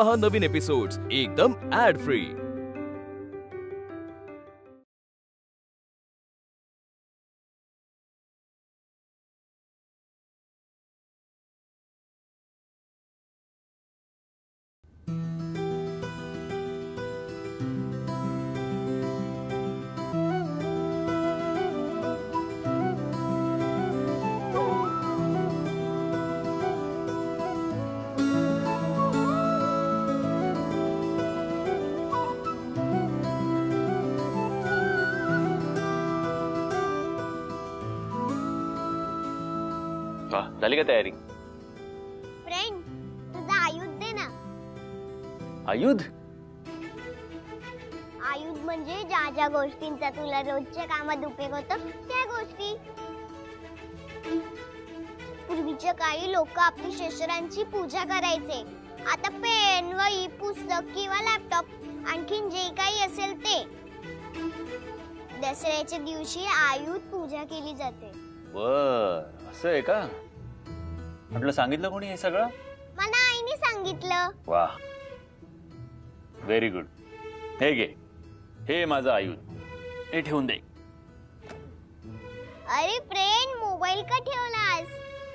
पहा नवीन एपिसोड्स एकदम add free. झाली का तयारी? फ्रेंड, तुझा आयुध दे ना। आयुध? आयुध म्हणजे ज्या ज्या गोष्टींचा तुला रोजच्या कामात उपयोग होतो त्या गोष्टी। पूर्वीच्या काळी लोक आपली शस्त्रांची पूजा करायचे। आता पेन, वही, पुस्तक किंवा लॅपटॉप आणखीन जे काही असेल ते। दसऱ्याच्या दिवशी आयुध पूजा केली जाते। बर, असं आहे का? म्हटलं सांगितलं कोणी हे सगळं? मला आईने सांगितलं। वाह, व्हेरी गुड। हे घे, हे माझं आयुध, हे ठेवून दे। अरे फ्रेंड, मोबाईल का ठेवलास?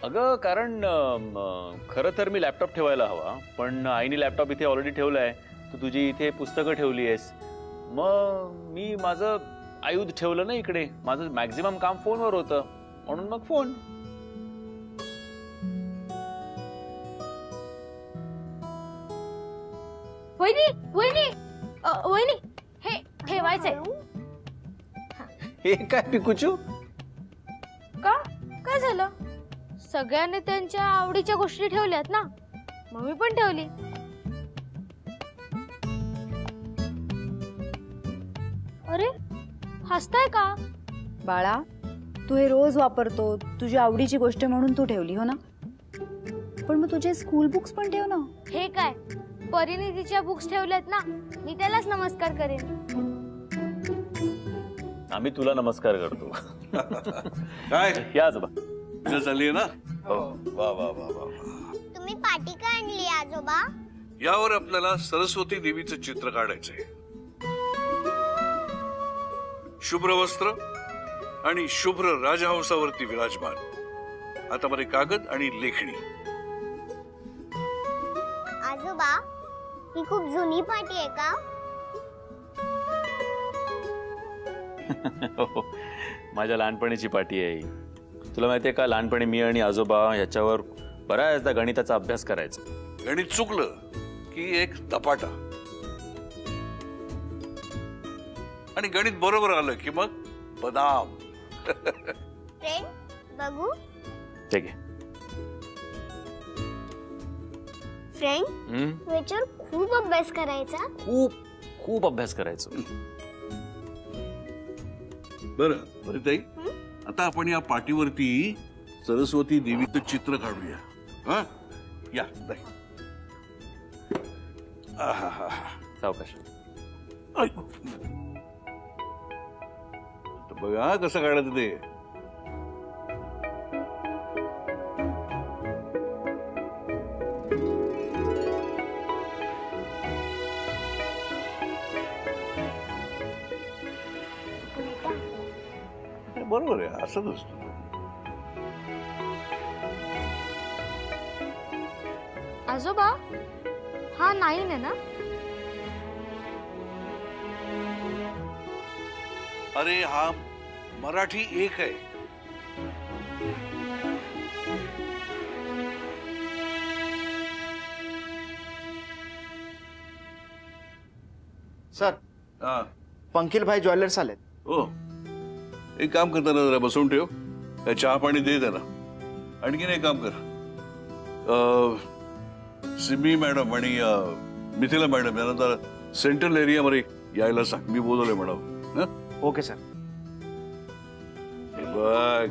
अगं कारण खरं तर मी लॅपटॉप ठेवायला हवा, पण आईने लॅपटॉप इथे ऑलरेडी ठेवलाय, तू तुझी इथे पुस्तकं ठेवली आहेस, मग मी माझं आयुध ठेवलं ना इकडे। माझं मॅक्झिमम काम फोनवर होतं, म्हणून मग फोन। वहिनी वहिनी वहिनी, हे ठेवायचंय। हे काय पिकुचू? का काय झालं? सगळ्यांनी त्यांच्या आवडीच्या गोष्टी ठेवल्यात ना, मग मी पण ठेवली। अरे हसताय का? बाळा, तू हे रोज वापरतो, तुझी आवडीची गोष्ट म्हणून तू ठेवली हो ना, पण मग तुझे स्कूल बुक्स पण ठेव ना। हे काय, परिणितीच्या बुक्स ठेवल्यात ना, मी त्यालाच नमस्कार करेन। आम्ही तुला नमस्कार करतो। काय या आजोबा, पूजा चालली ना? हो। वा वा वा वा। तुम्ही पाटी का आणली आजोबा? यावर आपल्याला सरस्वती देवीचं चित्र काढायचंय। शुभ्र वस्त्र आणि शुभ्र राजहंसावरती विराजमान, हातामध्ये कागद आणि लेखणी। आजोबा, ही खूप जुनी पाटी आहे का? हो, माझ्या लहानपणीची पाटी आहे। तुला माहितीये का, लहानपणी मी आणि आजोबा ह्याच्यावर बऱ्याचदा गणिताचा अभ्यास करायचो। गणित चुकलं की एक तपाटा, आणि गणित बरोबर आलं की मग बदाम। फ्रेंड, बघू। ठीक आहे फ्रेंड, याच्यावर खूप अभ्यास करायचा। खूप खूप अभ्यास करायचो। बरं बरं ताई, आता आपण या पाटीवरती सरस्वती देवीचं चित्र काढूया। हा, या ताई। सावकाश। बघा कसं काढायचं ते। बरोबर आहे, असंच असतं। आजोबा, हा 9 आहे ना? अरे हा मराठी 1 आहे। सर, पंकील भाई ज्वेलर्स आलेत। हो, एक काम करताना जरा बसून ठेव, चहा पाणी दे त्याला। आणखीन एक काम कर, सिमी मॅडम आणि मिथिला मॅडम यांना जरा सेंट्रल एरियामध्ये यायला सांग, मी बोलवलंय मॅडम। Okay sir. बघ,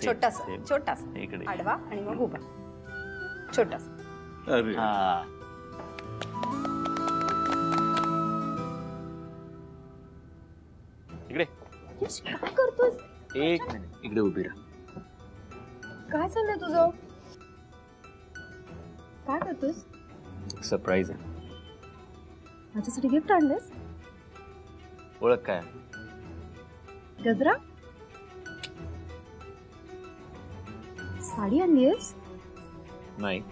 छोटासा छोटासा इकडे आडवा आणि मग उभा, छोटासा। अरे इकडे यश, काय करतोस? एक मिनिट इकडे उभी राहा. काय चाललंय तुझं? काय करतोस? सरप्राईज आहे. माझ्यासाठी गिफ्ट आणलंस? ओळख काय? गजरा? साडी आणलीयस? नाही.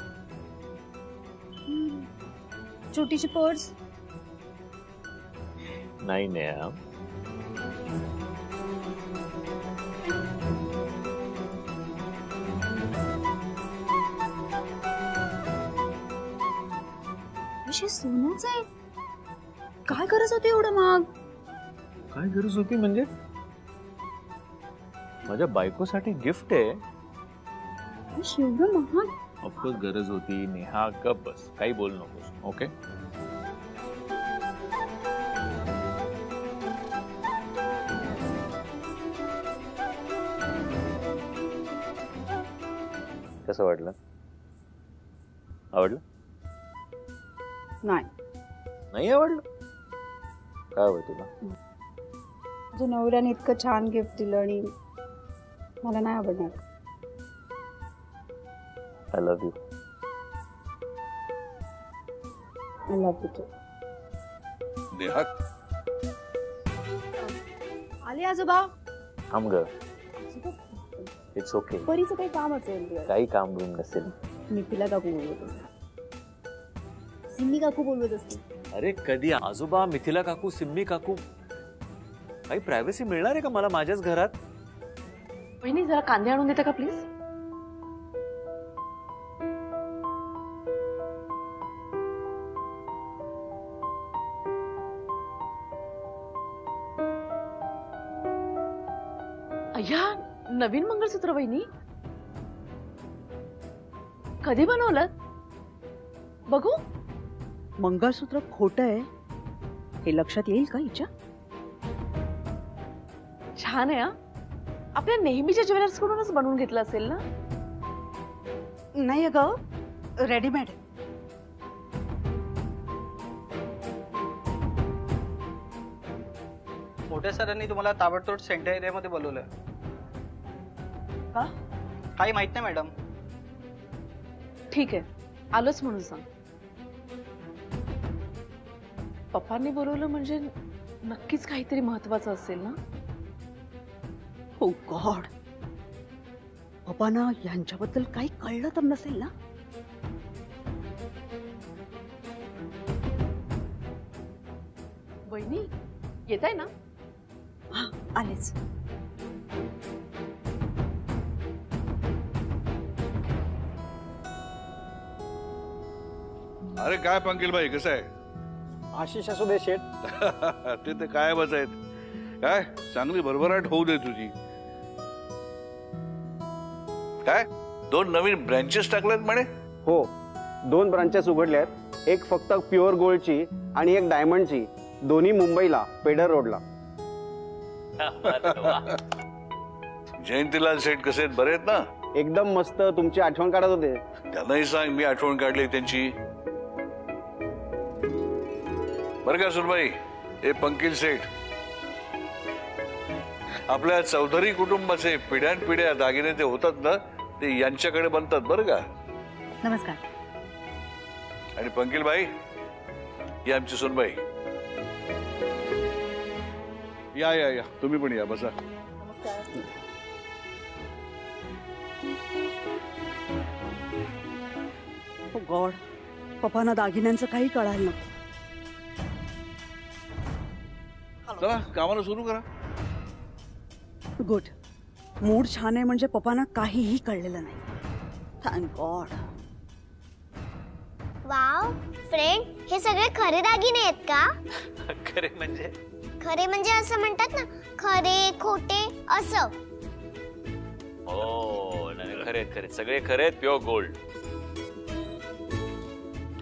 छोटीशी पर्स? नाही नेहा. अशी सोनच आहे. काय गरज होती एवढं महाग? काय गरज होती म्हणजे? माझ्या बायकोसाठी गिफ्ट आहे. यश, एवढं महाग? ऑफकोर्स गरज होती नेहा. गप बस, काही बोल नकोस. ओके. कसं वाटलं? आवडलं? नाही. नाही आवडलं? काय हवं तुला? तुझ्या नवऱ्याने इतकं छान गिफ्ट दिलं आणि मला नाही आवडणार. I love you. I love you too. Neha, आले आजोबा. थांब ग. It's okay. परीचं काही काम असेल. काही काम बिम नसेल. मी तिला काकू बोलवत असते. सिम्मी काकू बोलवत असते. अरे कधी आजोबा, मिथिला काकू, सिम्मी काकू, काही प्रायव्हसी मिळणार आहे का मला माझ्याच घरात? वहिनी जरा कांदे आणून देता का प्लीज? अय्या, नवीन मंगळसूत्र वहिनी. कधी बनवलं? बघू. मंगळसूत्र खोटं आहे हे लक्षात येईल का हिच्या? छान आहे. आपल्या नेहमीच्या ज्वेलर्स कडूनच बनवून घेतलं असेल ना? नाही अगं, रेडीमेड. मोठ्या सरांनी तुम्हाला ताबडतोब सेंटर एरियामध्ये बोलवलं. का? काही माहित नाही मॅडम. ठीक आहे, आलोच म्हणून सांग. पप्पांनी बोलवलं म्हणजे नक्कीच काहीतरी महत्वाचं असेल ना? ओ गॉड, पप्पांना यांच्याबद्दल काही कळलं तर नसेल ना? वहिनी येत आहे ना? आलेच. अरे काय पंकील भाई, कसं आहे? आशिष असू दे शेठ. ते तर काय आहेत. काय चांगली भरभराट होऊ दे तुझी. काय 2 नवीन ब्रँचेस टाकल्यात म्हणे? हो, 2 ब्रांचेस उघडल्या आहेत. एक फक्त प्युअर गोल्डची आणि एक डायमंडची. दोन्ही मुंबईला, पेडर रोडला. जयंतीलाल सेठ कसे आहेत? बरे आहेत ना? एकदम मस्त. तुमची आठवण काढत होते. त्यांनाही सांग मी आठवण काढली त्यांची. बरं का सुनबाई, हे पंकील सेठ आपल्या चौधरी कुटुंबाचे पिढ्यानपिढ्या दागिने ते होतात ना, ते यांच्याकडे बनतात बरं का. नमस्कार. आणि पंकील भाई, ही आमची सुनबाई. या या या, तुम्ही पण या, बसा. ओ गॉड, पप्पांना दागिन्यांचं काही कळायला नको. चला कामाला सुरू करा. गुड. मूड छान आहे म्हणजे पप्पांना काहीही कळलेलं नाही. Thank God. वाव फ्रेंड, हे सगळे खरे दागिने आहेत का? खरे म्हणजे? खरे म्हणजे असं म्हणतात ना, खरे खोटे असं. हो, नाही खरे खरे, सगळे खरे, प्युअर गोल्ड.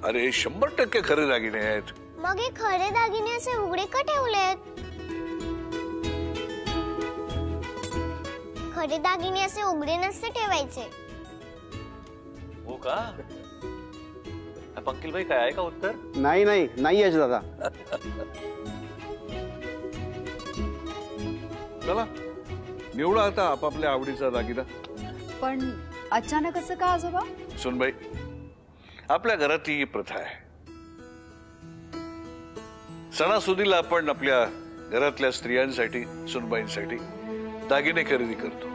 अरे 100% खरे दागिने आहेत. मग हे खरे दागिने असे उघडे का ठेवलेत? खरे दागिने असे उघडे नसते ठेवायचे. हो का? पंकील भाई, काय आहे का उत्तर? नाही नाही नाही यश दादा. चला निवडा आता आपापल्या आवडीचा दागिना. पण अचानक असं का आजोबा? सुनबाई, आपल्या घरातली ही प्रथा आहे. सणासुदीला आपण आपल्या घरातल्या स्त्रियांसाठी, सुनबाईंसाठी दागिने खरेदी करतो.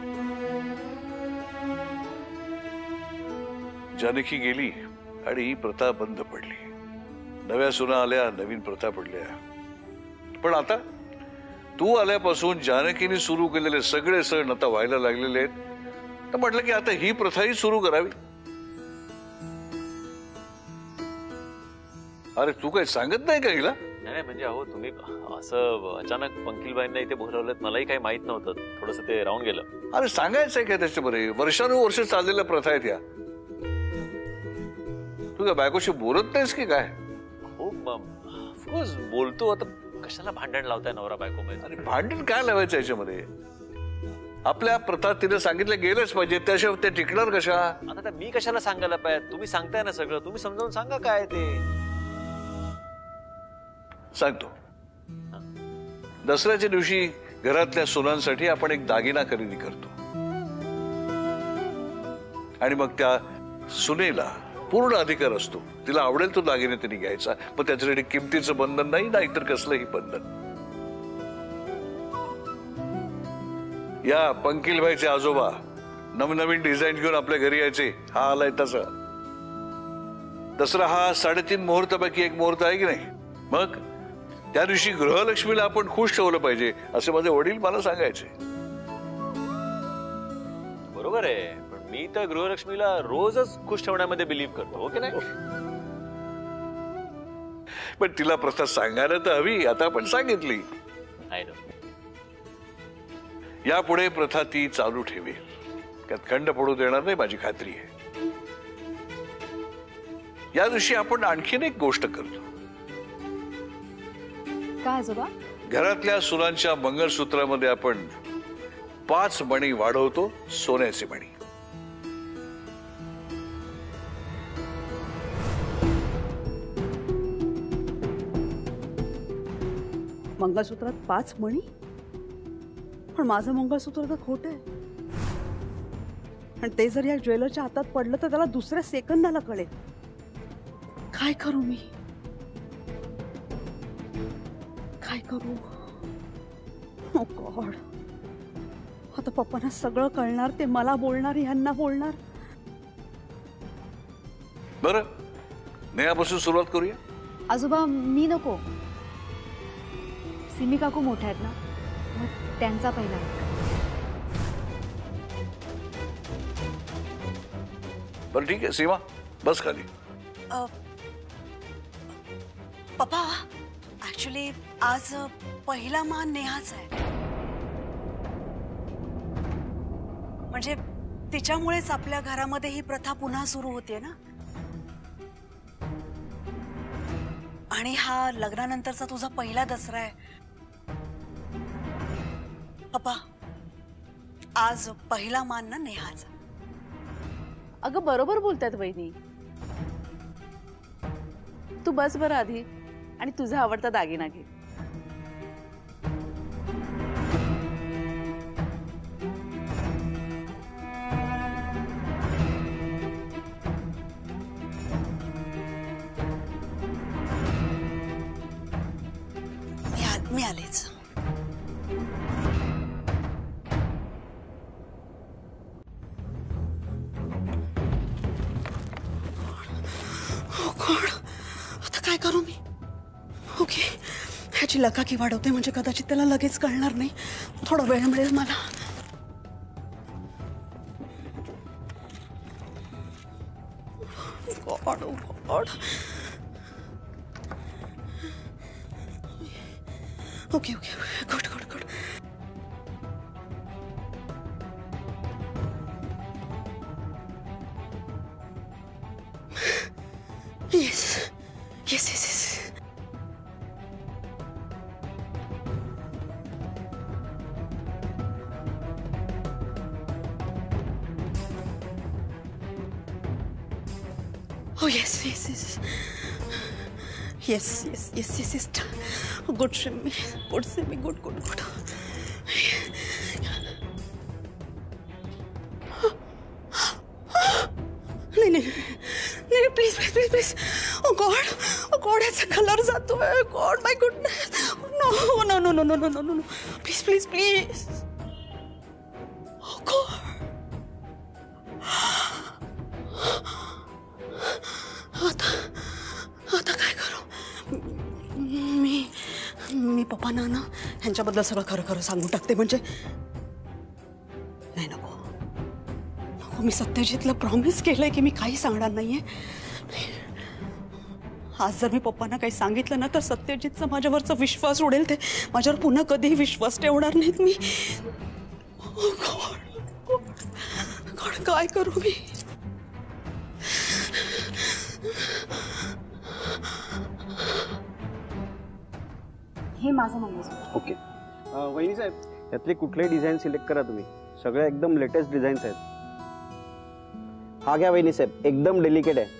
जानकी गेली आणि ही प्रथा बंद पडली. नव्या सुना आल्या, नवीन प्रथा पडल्या. पण आता तू आल्यापासून जानकीने सुरू केलेले सगळे सण आता व्हायला लागलेले आहेत. तर म्हटलं की आता ही प्रथाही सुरू करावी. अरे तू काही सांगत नाही का हिला? नाही म्हणजे अहो तुम्ही असं अचानक पंकिलबाईंना इथे बोलावलं, मलाही काही माहित नव्हतं. थोडंसं ते राहून गेलं. अरे सांगायचंय काय त्याच्यामध्ये? वर्षानुवर्ष चाललेल्या प्रथा आहेत या. तू काय बायकोशी बोलत नाहीस की काय? हो ऑफकोर्स बोलतो. आता कशाला भांडण लावताय नवरा बायको मध्ये? अरे भांडण काय लावायचं याच्यामध्ये? आपल्या प्रथा तिने सांगितलं गेलंच पाहिजे, त्याशिवाय ते टिकणार कशा? आता मी कशाला सांगायला पाहिजे? तुम्ही सांगताय ना सगळं, तुम्ही समजावून सांगा काय ते. सांगतो. दसऱ्याच्या दिवशी घरातल्या सुनांसाठी आपण एक दागिना खरेदी करतो आणि मग त्या सुनेला पूर्ण अधिकार असतो. तिला आवडेल तो दागिने तिने घ्यायचा. पण त्याच्यासाठी किमतीचं बंधन नाही, नाहीतर कसलंही बंधन. या पंकिलबाईचे आजोबा नवनवीन डिझाईन घेऊन आपल्या घरी यायचे. हा आलाय तसा. दसरा हा 3.5 मुहूर्तापैकी एक मुहूर्त आहे की नाही? मग त्या दिवशी गृहलक्ष्मीला आपण खुश ठेवलं पाहिजे असे माझे वडील मला सांगायचे. बरोबर आहे. पण मी तर गृहलक्ष्मीला रोजच खुश ठेवण्यामध्ये बिलीव्ह करतो. हो की नाही? पण तिला प्रथा सांगायला तर हवी. आता आपण सांगितली. यापुढे प्रथा ती चालू ठेवेल. त्यात खंड पडू देणार नाही, माझी खात्री आहे. या दिवशी आपण आणखीन एक गोष्ट करतो. काय आजोबा? घरातल्या सुनांच्या मंगळसूत्रामध्ये आपण 5 मणी वाढवतो, सोन्याचे मणी. मंगळसूत्रात 5 मणी? पण माझं मंगळसूत्र तर खोटं आहे. आणि ते जर या ज्वेलरच्या हातात पडलं तर त्याला दुसऱ्या सेकंदाला कळेल. काय करू मी? काय करू? ओ गॉड. आता पप्पांना सगळं कळणार. ते मला बोलणार, ह्यांना बोलणार. बरं, नेहापासून सुरुवात करूया. आजोबा मी नको. सिमी काकू मोठ्या आहेत ना, मग त्यांचा पहिला. बरं ठीक आहे सीमा, बस खाली. पप्पा ऍक्च्युली आज पहिला मान नेहाच आहे. म्हणजे तिच्यामुळेच आपल्या घरामध्ये ही प्रथा पुन्हा सुरू होते ना. आणि हा लग्नानंतरचा तुझा पहिला दसरा आहे. पप्पा आज पहिला मान ना नेहाचा. अगं बरोबर बोलतात वहिनी. तू बस बरं आधी आणि तुझा आवडता दागिना घे. मी आलेच. आता काय करू मी? ओके, ह्याची लकाकी वाढवते म्हणजे कदाचित त्याला लगेच कळणार नाही. थोडा वेळ मिळेल मला. God O God. Okay okay good good good. Yes yes yes yes. Oh yes, yes, yes. Yes, yes, yes, yes, yes. Good shimmy. Good shimmy. Good, good, good. नाही please please please please. Oh God याचा colour जातोय. God my goodness. No no no no no no no no. Please please please. Oh God. आता काय करू. मी पप्पांना ना ह्यांच्याबद्दल सगळं खरं खरं सांगून टाकते. म्हणजे नाही, नको नको. मी सत्यजितला प्रॉमिस केलंय की मी काही सांगणार नाहीये. आज जर मी पप्पांना काही सांगितलं ना तर सत्यजितचा माझ्यावरचा विश्वास उडेल. ते माझ्यावर पुन्हा कधीही विश्वास ठेवणार नाहीत. मी गॉड काय करू मी. हे माझं मंगळसूत्र. ओके. वहिनी साहेब, यातली कुठलेही डिझाईन सिलेक्ट करा तुम्ही. सगळे एकदम लेटेस्ट डिझाईन्स आहेत. हा घ्या वहिनी साहेब, एकदम डेलिकेट आहे.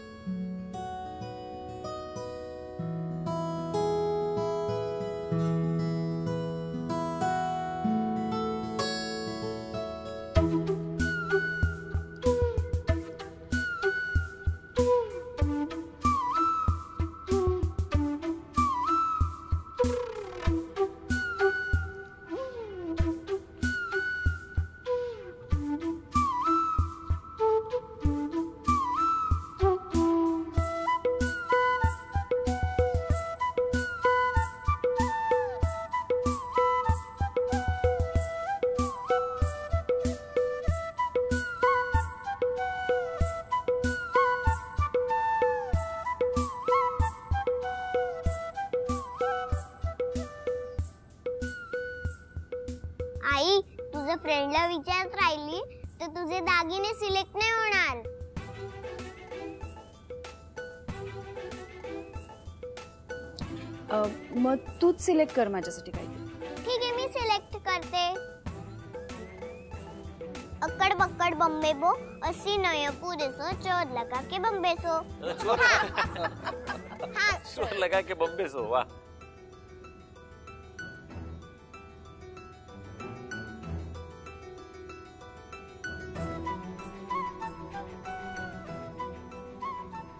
आई, तुझ्या फ्रेंडला विचारत राहिली तर तुझे दागिने सिलेक्ट नाही होणार. मग तूच सिलेक्ट कर माझ्यासाठी काही. ठीक आहे, मी सिलेक्ट करते. अक्कड़ बक्कड़ बम्बे बो अस्सी नय पूरेसो चोर लगा के बम्बे सो. हाँ. चोर लगा के बम्बे सो. वाह.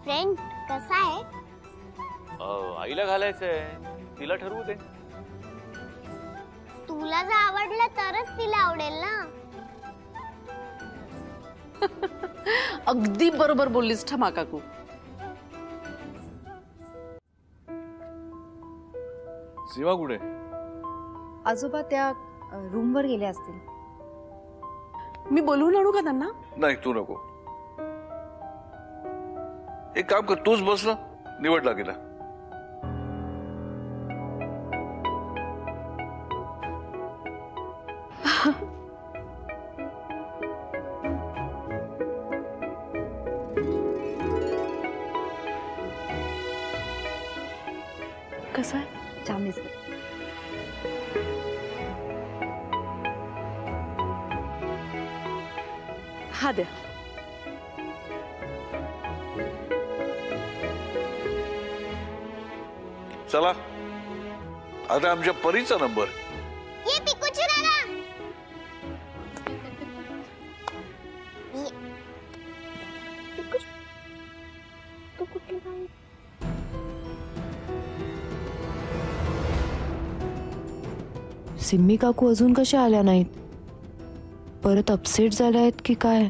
फ्रेंड कसा आहे. आईला घालायचंय, तिला ठरवू दे. तुला जर आवडलं तरच तिला आवडेल ना. अगदी बरोबर बोललीस ठमा काकू. सीमा कुठे. आजोबा त्या रूमवर गेले असतील. मी बोलवून आणू का त्यांना. नाही, तू नको. एक काम कर, तूच बस ना. निवडला गेला. कसं आहे. छान दिसत. हा द्या. चला, आता आमच्या परीचा नंबर. ये पिकूची दादा. तू कुठे जाऊ. सिम्मी काकू अजून कशा आल्या नाहीत. परत अपसेट झाल्या आहेत की काय.